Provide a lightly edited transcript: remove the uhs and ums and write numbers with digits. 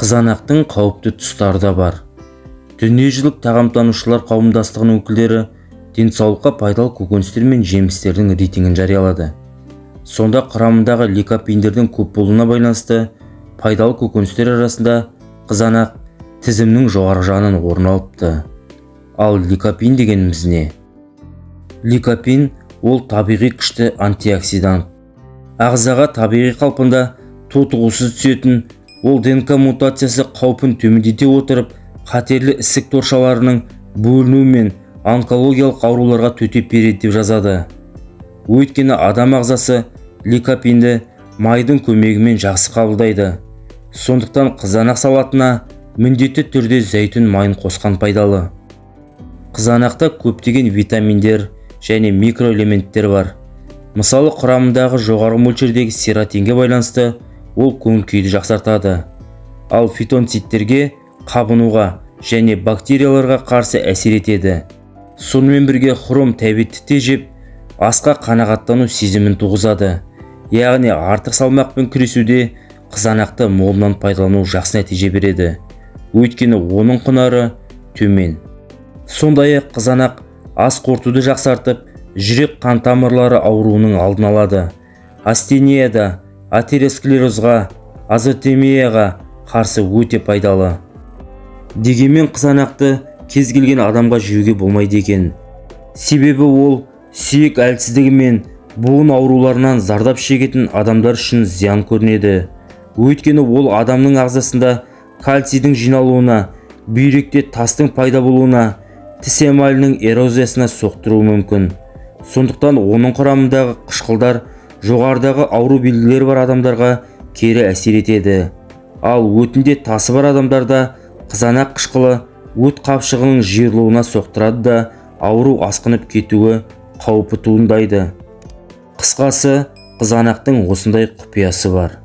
Қызанақтың қауіпті тұстары да бар. Дүниежүзілік тағамтанушылар қауымдастығының өкілдері денсаулыққа пайдалы көкөністер мен жемістердің рейтингін жариялады. Сонда құрамындағы ликопендердің көп болуына байланысты пайдалы көкөністер арасында қызанақ тізімнің жоғары жағынан орын алыпты. Ал ликопен дегеніміз не? Ликопен ол табиғи күшті антиоксидант. Ағзаға табиғи қалпында тотығусыз түсетін, ол ДНК мутациясы қаупін төмендете отырып, қатерлі ісік торшаларының бөлінуі мен онкологиялық ауруларға төтеп береді деп жазады. Өйткені адам ағзасы ликопенді майдың көмегімен жақсы қабылдайды. Сондықтан қызанақ салатына міндетті түрде зәйтүн майын қосқан пайдалы. Қызанақта көптеген витаминдер және микроэлементтер бар. Мысалы, құрамындағы жоғары мөлшердегі серотинге байланысты ол көңіл-күйді жақсартады. Ал фитонцидтерге қабынуға және бактерияларға қарсы әсер етеді. Сонымен бірге хром тәбетті тежеп, асқа қанағаттану сезімін туғызады. Яғни артық салмақпен күресуде қызанақты молынан пайдалану жақсы нәтиже береді. Өйткені оның құнары төмен. Сондай-ақ қызанақ ас қорытуды жақсартып, жүрек қан тамырлары ауруының алдын алады. Астенияда, атеросклерозға, азотемияға қарсы өте пайдалы. Дегенмен қызанақты кез келген адамға жеуге болмайды екен. Себебі ол сүйек әлсіздігі мен буын ауруларынан зардап шегетін адамдар үшін зиян көрінеді. Өйткені ол адамның ағзасында кальцийдің жиналуына, бүйректе тастың пайда болуына, тіс эмалінің эрозиясына соқтыруы мүмкін. Сондықтан оның құрамындағы қышқылдар жоғарыдағы ауру белгілері бар адамдарға кері әсер етеді. Ал өтінде тасы бар адамдарда қызанақ қышқылы өт қапшығының жиырылуына соқтырады да ауру асқынып кетуі қаупі туындайды. Қысқасы, қызанақтың осындай құпиясы бар.